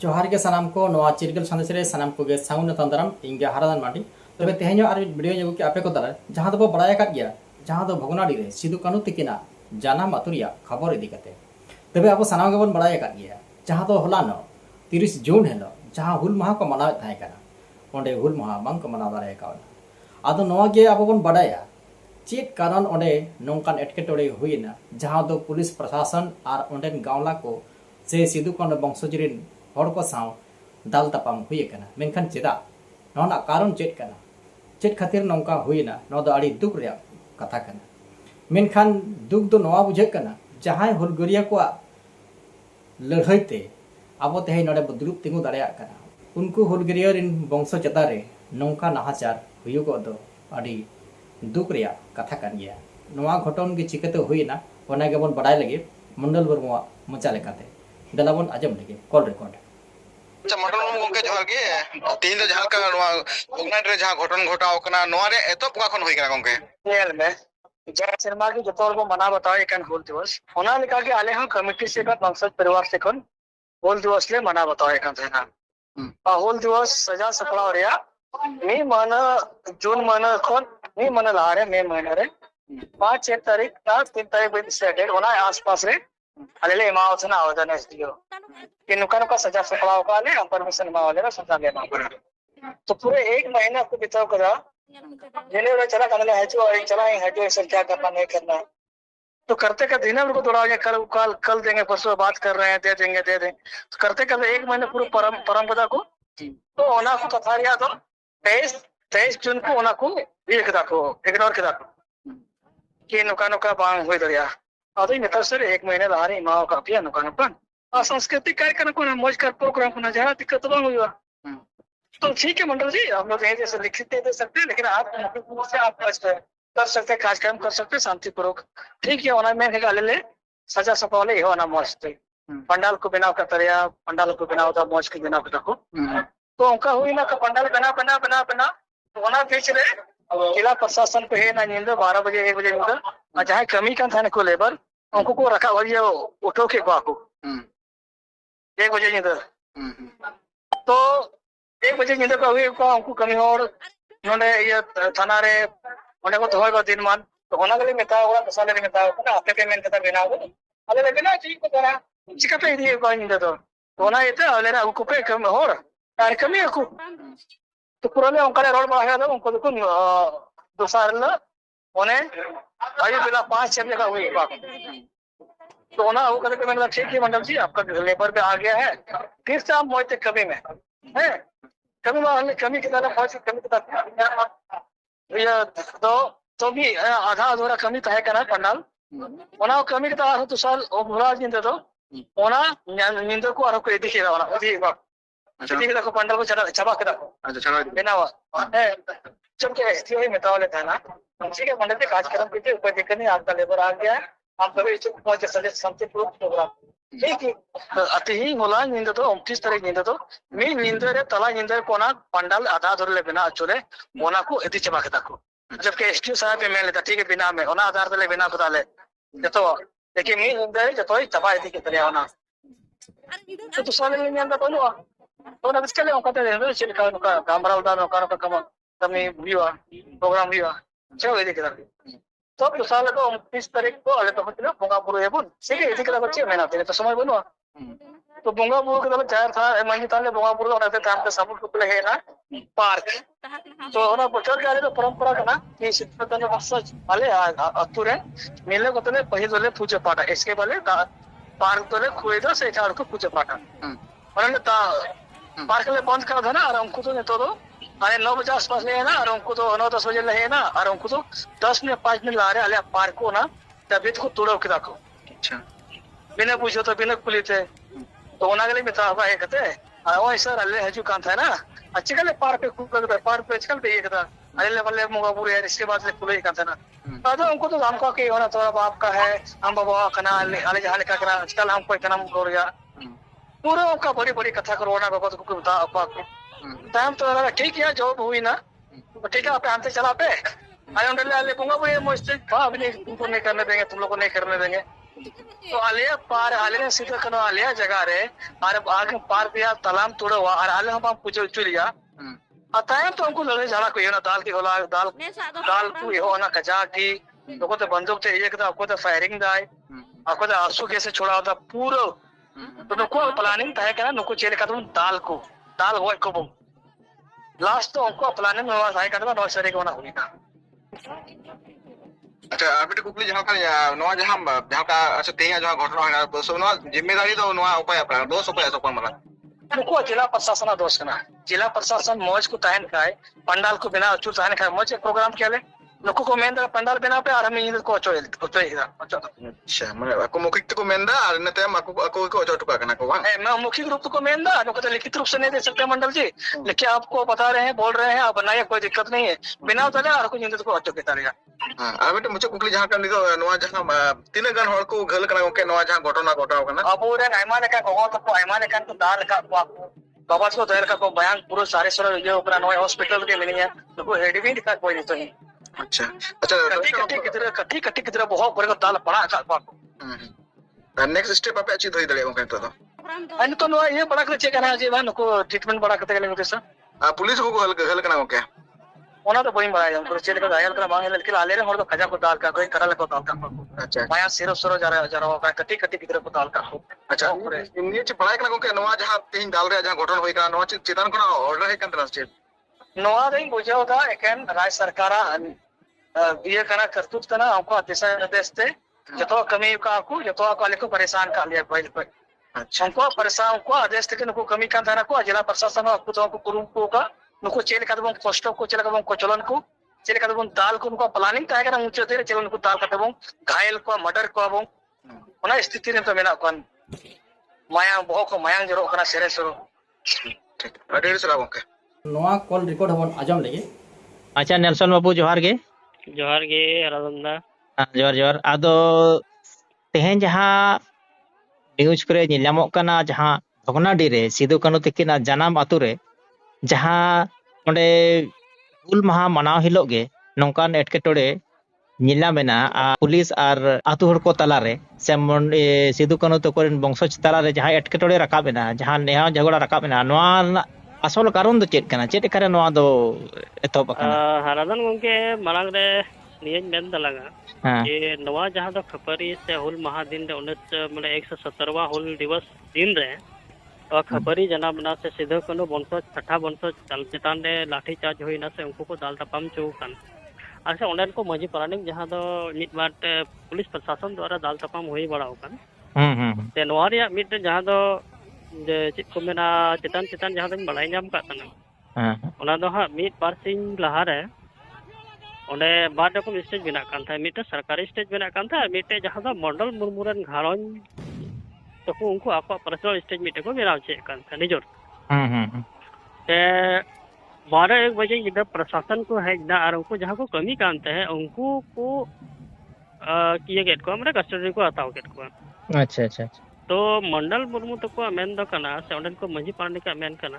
जोहार के सनाम को नवा चिरगल संदेश रे सनाम को गे साउन तंदरम इंगे हरादान माटी तबे तेहेño आर वीडियो ᱧᱮᱜᱩ के आपे को दरा जहां दो बड़ाय का गया जहां दो भगनाडी रे सिदु कानु तिकिना जाना मातुरिया खबर इदी कते तबे अब सनाम के बन बड़ाय का गया जहां दो हलानो 30 जून हेलो जहां हुल माह को मनाव थाय काना ओंडे हुल माह बांग को मनाव दारे कावना आदो नवा गे अब बन बड़ाया चेक कारण ओंडे नोंकान एटकेटोड़े हुइना जहां दो पुलिस प्रशासन और ओंडेन गावला को से सिदु कानु वंशजरिन हर को साव दाल तपाम हुई कना मेनखान चेदा नोना कारण चेक कना चेक खातिर नौका हुईना नो दो अड़ी दुख रे कथा कना मेनखान दुख दो नवा बुझे कना जहां हुलगरिया को लड़ाईते अब तेहे नोडे दुरुब तिंगु दाड़ेया कना उनको हुलगरिया रिन वंश चेता रे नौका नाहाचार हुयुगो दो अड़ी दुख रे कथा कन गया नवा घटन गे चिकते हुईना ओना गेबन बड़ाय लगे मंडल वर्मा मचा लेकाते दलाबन आजम लगे कॉल रिकॉर्ड मंडल गंगे जोहार गे तीन दो जहां का भोगनाट रे जहां घटन घटाव कना नोआ रे एतो पुका खन होई कना गंगे नेल में जय शर्मा की जतोर को मना बताओ एकन होल दिवस ओना लिखा के आले हम कमिटी से का वंशज परिवार से कोन होल दिवस ले मना बताओ एकन सेना होल दिवस सजा सफला रिया मी मन जून मन कोन मी मन लारे मे महीने रे 5-6 तारीख ना 3 तारीख बिन सेटेड ओना आसपास रे अलेले मावचना आवेदन एसडीओ कि नुका नुका सजा सफला होगा ले हम परमिशन मावले ना सजा लेना तो पूरे 1 महीना को बिताओ करा जेने वाला चला कनले हेचो चला हेचो सर क्या करना नहीं करना तो करते का दिन को थोड़ा ये कल देंगे परसों बात कर रहे हैं दे देंगे तो करते करते 1 महीने पूरे परंपरा को तो ओना को कथारिया तो 23 जून को ओना को ये कदा को इग्नोर कदा को कि नुका नुका बांग होई दरिया अदई नेतर सर 1 महीने लारी माओ का पिया नुका नुका सांस्कृतिक कार्यक्रम को मौज कर प्रोग्राम को जहाँ दिक्कत तो हुआ तो ठीक है मंडल जी हम लोग यही जैसे लिखित दे सकते हैं लेकिन आप से आप कर सकते हैं कार्यक्रम कर सकते हैं शांतिपूर्वक ठीक है होना मैं ले सजा सपावले हो ना मौज पंडाल को बिना तरिया पंडाल को बिना होता मौज के बिना को तो उनका हुई ना पंडाल बना बना बना बना तो होना पीछ रहे जिला प्रशासन पे है ना नींद 12 बजे 1 बजे नींद जहाँ कमी का था को लेबर उनको को रखा हुआ उठो के को 1 बजे नींद तो 1 बजे नींद का हुई को हमको कमी और नोने ये थाना रे ओने को तो दिन मान तो होना गले मेता होगा दसाले रे मेता होगा आपके पेमेंट कता बिना हो अले ले बिना चीज को करा चिका पे दी को नींद तो होना ये तो अले रा उनको पे कम और यार कमी को तो पुराने उनका रोड बना है तो उनको देखो दोसारला ओने अभी बिना 5-6 बजे का हुई तो ना वो कहते मैंने ठीक है मंडल जी आपका लेबर पे आ गया है फिर से आप मोहते कमी में है कमी में कमी की तरह पहुंच कमी की तरह ये तो भी आधा अधूरा कमी तो है करना पंडाल ओना कमी की तरह तो साल भुला नींद तो ओना नींद को और को दिखे वाला अभी ठीक है पंडाल को चबा के रखो अच्छा चलो बिना है जब के एसटीओ में तावले था ना ठीक है मंडल के कार्यक्रम के ऊपर दिक्कत नहीं आपका लेबर आ गया है आप कभी पहुंच सदस्य शांतिपूर्वक प्रोग्राम ठीक है अति ही होला नींद तो 29 तारीख नींद तो मी नींद रे तला नींद कोना पंडाल आधा धर ले बिना अचोले मोना को एति चबा के रखो जबकि एसटीओ साहब पे मैं लेता ठीक है बिना में ओना आधार तले बिना को डाले जतो देखिए मी नींद रे जतो चबा एति के तरह होना तो साले में अंदर बोलो तो ना इसके लिए उनका तो चिलका का कैमरा उधर का कमी हुआ प्रोग्राम हुआ चलो ये देखिए तो साल को 29 तारीख को अले तो मतलब बोंगा बुरु है बुन ठीक है इदिकला बच्चे मैं ना तो समय बनो तो बोंगा बुरु के तले चार था मंगी ताले बोंगा बुरु ओनाते काम के साबुन को है ना पार्क तो ओना बचर के तो परंपरा का ना कि सिद्धतन वर्ष वाले अतुरे मिले को तले पहि तले पूजा पाठ इसके वाले पार्क तले खुए दो से चार को पूजा पाठ और ता पार्क ले बंद कर देना और हमको तो नहीं तो अरे 9 बजे आसपास ले है ना और उनको तो 9-10 बजे ले है ना और उनको तो 10 मिनट 5 मिनट ला रहे अले पार्क को ना तबीयत को तोड़ो के रखो अच्छा बिना पूछो तो बिना पुली थे तो ओना गले में था भाई कहते ओ सर अले हजू कान था ना अच्छे गले पार्क पे खूब लगता पार्क पे चल पे ये कहता अले ले बल्ले मुगा पूरे है इसके बाद से खुले कान था ना तो उनको तो हमको के होना तो बाप का है हम बाबा कना अले जहां का कना आजकल हम कोई कना कर गया पूरा उनका बड़ी बड़ी कथा करोना बाबा तो बता आपको टाइम तो ठीक है जॉब हुई ना ठीक है आप हमसे चला पे अरे उन्हें ले पूंगा वो ये मुझसे अभी नहीं तुमको नहीं करने देंगे तुम लोग को नहीं करने देंगे तो आलिया पार आलिया सीधा कनो आलिया जगह रे और आगे पार दिया तलाम तोड़ो और आले हम पूछो चुलिया अतायम तो हमको लड़े झाड़ा को ये ना दाल की होला दाल दाल को ये हो ना कजा की तो को तो बंदूक से एक तो को तो फायरिंग दाई आपको तो आंसू कैसे छोड़ा होता पूरा तो नुको प्लानिंग था क्या नुको चेल का तुम दाल वो को बम लास्ट तो हमको प्लानिंग में था क्या नो सरे को ना होगी ना अच्छा अभी कुकली जहाँ का जहाँ का अच्छा तेज जहाँ घटना है तो सो जिम्मेदारी तो उपाय अपना दोष उपाय सब मतलब नुको जिला प्रशासन दोष करना जिला प्रशासन मौज को तहन खाए पंडाल को बिना अचूर तहन खाए मौज प्रोग्राम किया ले नुको को मेन पंडाल बिना पे और हम इन को अच्छा मैं aku mukik को मेंदा और न तय aku को अचो टुका करना को वां मैं मौखिक रूप को मेन दा नुको तो लिखित रूप से नहीं दे सकते मंडल जी लेकिन आपको बता रहे हैं बोल रहे हैं आप बनाइए कोई दिक्कत नहीं है बिना तले और को जिंदगी को अचो के तारिया हां और बेटे मुझे कुकली जहाँ का निदो नवा जहाँ तीन गन हर को घल करना के नवा जहाँ घटना घटाव करना अब रे आयमा ने का को तो आयमा ने का तो दाल का बाबा को देर का को बयान पूरा सारे सर ये ऊपर नवा हॉस्पिटल के मिली है तो हेड भी दिखा कोई नहीं तो नहीं अच्छा अच्छा कटी किधर बहुत बड़े को दाल पड़ा का बाको नेक्स्ट स्टेप पे अच्छी धोई दले को तो अन तो नो ये बड़ा कर चेक करना जी भाई नको ट्रीटमेंट बड़ा करते गले सर पुलिस को हल करना को क्या ओना तो बड़ी बड़ा है हमको चेक का घायल कर मांगे लेकिन आले रे और तो खजा को दाल का कोई करल को दाल का अच्छा माया सिरो सिरो जा रहा होगा कटी किधर को दाल का अच्छा इन्हीं चे पढ़ाई करना को क्या नवा जहाँ तीन दाल रे जहाँ घटन होई का नवा चेतन को ऑर्डर है कंट्रास्ट चेक नवा दिन बुझाओ था एकन राज्य सरकार ये कना करतुत कना हमको दिशा निर्देश दे जतो कमी का को जतो काले को परेशान कर लिया पहले पे अच्छा हमको परेशान को आदेश के नको कमी का थाना को जिला प्रशासन आपको तो को कुरुम को का नको चेल कदम कष्ट को चेल कदम को चलन को चेल कदम दाल को नको प्लानिंग का है ऊंचे तेरे चलन को दाल कदम घायल को मर्डर को अब ओना स्थिति ने तो मेना कन माया बहु को मायांग जरो कना सेरे सरो ठीक अडेर सला ओके नोआ कॉल रिकॉर्ड हबन आजम लेगे अच्छा नेल्सन बाबू जोहार गे राजंदा जोहार जोहार आदो तेहें जहाँ न्यूज करे ᱧᱮᱞ kana जहाँ भगनाडी रे सिदु कानु तकिना जानाम आतु रे जहाँ ओंडे हुल माहा मनाव हिलोग गे नोंकान एटकेटोड़े ᱧᱮᱞᱟᱢᱮᱱᱟ पुलिस और आतु हर को तला रे सेमन सिदु कानु तकोरेन बंशज तला रे जहाँ एटकेटोड़े रकाबेना जहाँ नेहा झगड़ा रकाबेना नोआ असल कारण दो चेक kana चेक करे नोआ दो एतोब kana हारादन गंके मांग रे नियज मेन दलागा ये नवा जहां दो खपरी से हुल महादिन रे 117वां हुल दिवस दिन रे और खपरी जना बना से सिधो कनो बंशज छठा बंशज चल चितान रे लाठी चार्ज होइना से उनको को दाल तपाम चौकान अच्छा ओंडन को मजी प्राणिक जहां दो मिट बार पुलिस प्रशासन द्वारा दाल तपाम होई बड़ा होकान ते नवा रे मिट जहां दो जे चित को मेना चितान चितान जहां दो बड़ाई नाम का तना ओना दो हा मिट बार सिंह लहा रे ओंडे बार रकम स्टेज बना कान था मिटे सरकारी स्टेज बना कान था मिटे जहां दो मंडल मुरमुरन घारोन तो को उनको आपा पर्सनल स्टेज मिटे को बनाव चे कान था निजोर ते 12-1 बजे इधर प्रशासन को है ना और उनको जहां को कमी कानते हैं उनको को किए गेट को हमरे कस्टडी को हटाओ गेट को अच्छा अच्छा तो मंडल मुर्मू तो को मेन दो कना से ओंडन को मजी पार्टी का मेन कना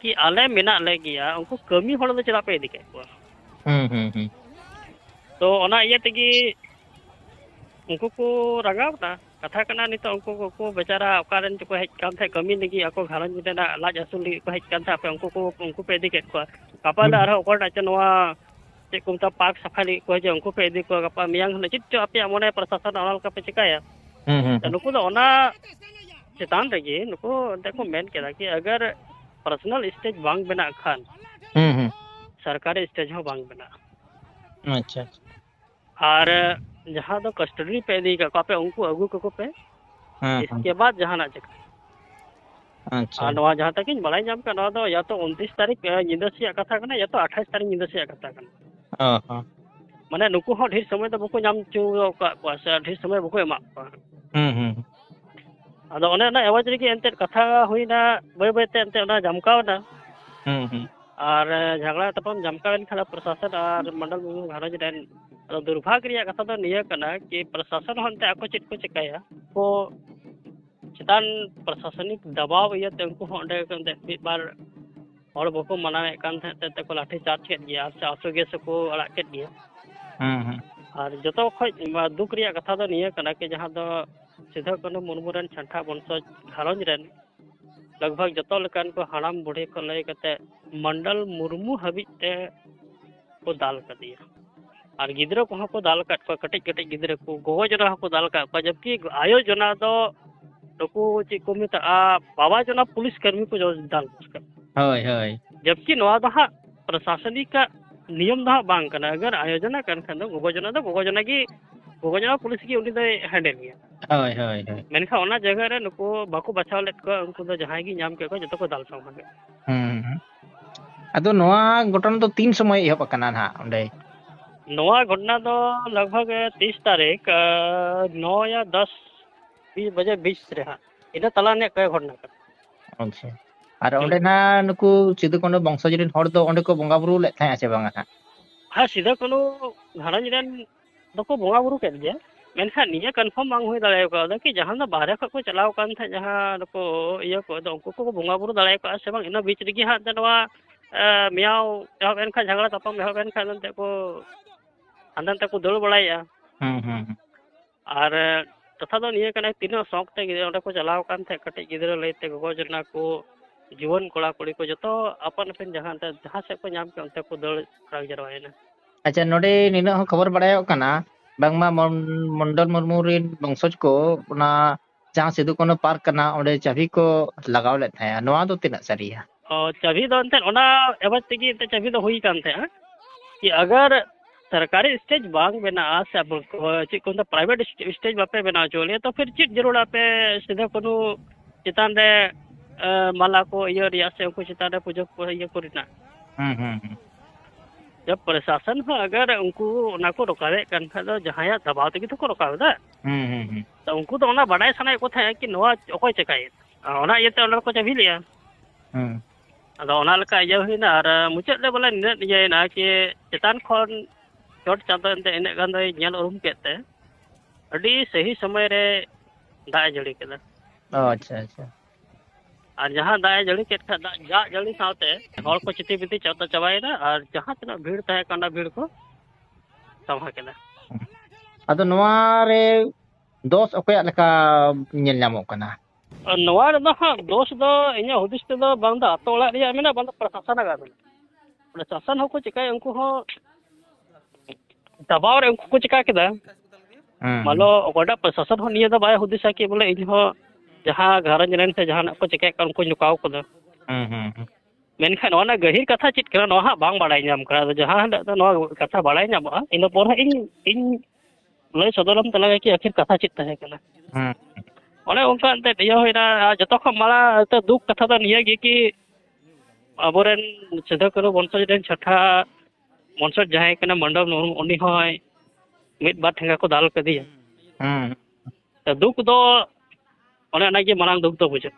कि आले मेना ले गया उनको कमी होड़ दो चला पे दिखे को तो ओना ये तगी उनको को रगावता कथा कना नितो उनको को बेचारा ओकारन को हेज कान थे कमी लगी ako घरन बिना लाज असुल को हेज कान था पे उनको पे दिखे को कपाल आरो ओकर नवा चे कुमता पार्क सफारी को जे उनको पे दि को गपा मियांग न चित आपे मोने प्रशासन अनल का पे चिकाया नुको दो ओना चितान रगे नुको देखो मेन केदा कि अगर पर्सनल स्टेज बांग बना खान सरकारी स्टेज हो बांग बना अच्छा और जहाँ दो कस्टडी पे दी का पे उनको अगू को पे इसके बाद जहाँ ना चेक अच्छा नवा जहाँ तक इन बड़ाई जाम का नवा दो या तो 29 तारीख निंदसिया कथा करना या तो 28 तारीख निंदसिया कथा करना माने नुको हो ढेर समय तो बको जाम चो का से ढेर समय बको एमा अदो ओने ना एवज रे की एंते कथा होइना बय बयते एंते ओना जमकावना और झगड़ा तपम जमकावन खला प्रशासन और मंडल मुमु घरज रेन दुर्भाग्य रिया कथा दो निया कना कि प्रशासन हनते आको चित को चिकाया को चितान प्रशासनिक दबाव ये ते उनको होंडे कंते मिद बार और बको मनावे कान थे ते को लाठी चार्ज के गया से आसो गे से को अड़ा के गया और जो खज दुख रिया कथा दो निया कना कि जहां दो सिधो कानू मुर्मू रन छांटा वंशज घारंज रन लगभग जो लेकान को हड़ाम बुढ़ी को लय कते मंडल मुर्मू हाबिज ते को दाल कर दिया और गिद्रा को दाल काट को कटिज कटिज गिद्रा को गोगो जना को दाल काट को जबकि आयो जना दो नुकु ची को मिता बाबा जना पुलिस कर्मी को जो दाल होय होय जबकि नवा दो हा प्रशासनिक का नियम दो बांग कना अगर आयोजना कर खान दो गोगो जना की गोगो जना पुलिस की उनी दो हैंडल गया होय होय होय मेनखा ओना जगह रे नुकु बाको बचाव लेत को उनको दो जहां की नाम के को जतो को दाल सौ मागे अदो नवा घटना तो 3 समय एहब कना ना ओंडे नवा घटना तो लगभग 30 तारीख 9 या 10 20 बजे 20 रहा इना तला ने कय घटना कर अच्छा और ओंडे ना नुकु सिदु कोनो वंशज रिन हर दो ओंडे को बोंगा बुरु ले थाय आछे बांगा ना हाँ सीधा कोनो घारंज रेन दको बोंगा बुरु के दिया मेनखा निया कंफर्म बांग हुई दाड़े को कि जहां ना बाहर को चलाव कान था जहां को इया को दो उनको को बोंगा बुरु दाड़े को से बांग इना बीच रिगी हा दनवा मियाव एहब एनखा झगड़ा तपम एहब एनखा नते को अंदन तक को दौड़ बड़ाया और तथा दो निया कना तीनो शौक ते ओंडे को चलाव कान थे कटे गिदरा लेते गोगो जना को जीवन कोड़ा कोड़ी को जो अपन अपन जहां से को नाम के उनते को दौड़ खराग जरवायना अच्छा नोडे निना हो खबर बड़ायो कना बांगमा मंडल मुर्मू रिन वंशज को ना जहां सिदु कोनो पार्क कना ओंडे चाबी को लगाव ले थाया नोआ दो तिना सरिया और चाबी दो अंते ओना एबत तगी ते चाबी दो हुई कान थे कि अगर सरकारी स्टेज बांग बना से अब ची को प्राइवेट स्टेज बापे बना चोले तो फिर चिट जरूर आपे सीधा कोनो चितान रे माला को ये रिया से को चितान रे पूजो को ये कोरिना जब प्रशासन हो अगर उनको ना को रोकावे कन खा जहां दबाव तगी तो को रोकावे दा तो उनको तो ओना बड़ाई सनाय को था कि नवा ओको चकाय ओना ये तो को चाबी लिया अदो ओना लका ये होइना और मुचाद ले बोले ये ना कि चितान खन चोट चांदो एंते इने गान दो नेल उरुम केते अडी सही समय रे दाय जड़ी केदा अच्छा अच्छा और जहां दाय जड़ी केत खा जा जड़ी साथे हर को चिति बिति चौता चबायना और जहां तना भीड़ तहे कांडा भीड़ को समा केदा अदो नोआ रे दोस ओकया लका नेल नामो कना नोआ रे दो दोस दो इnya हुदिस ते दो बांदा तो ओला रिया मेना बांदा प्रशासन गा प्रशासन हो को चिकाय उनको हो दबाव रे उनको चिका केदा मालो ओकड़ा प्रशासन हो निया दा बाय हुदिसा के बोले इन हो जहां घरन रेन से जहां को चिका कर उनको नुकाव को मेनखा नोना गहिर कथा चित करा नोहा बांग बाड़ाय नाम करा जहां दा नो कथा बाड़ाय नामआ इन पर इन लय सदरम तला कि आखिर कथा चित तहे कना ओने उनका अंते दिया होइना जतो ख माला तो दुख कथा दा निया गे कि अबोरेन सिधा करो वंशज रेन छठा वंशज जहां कना मंडल उनी होय मित बार ठेंगा को दाल कर दिया तो दुख दो ओने ना के मारांग दुख तो बुझे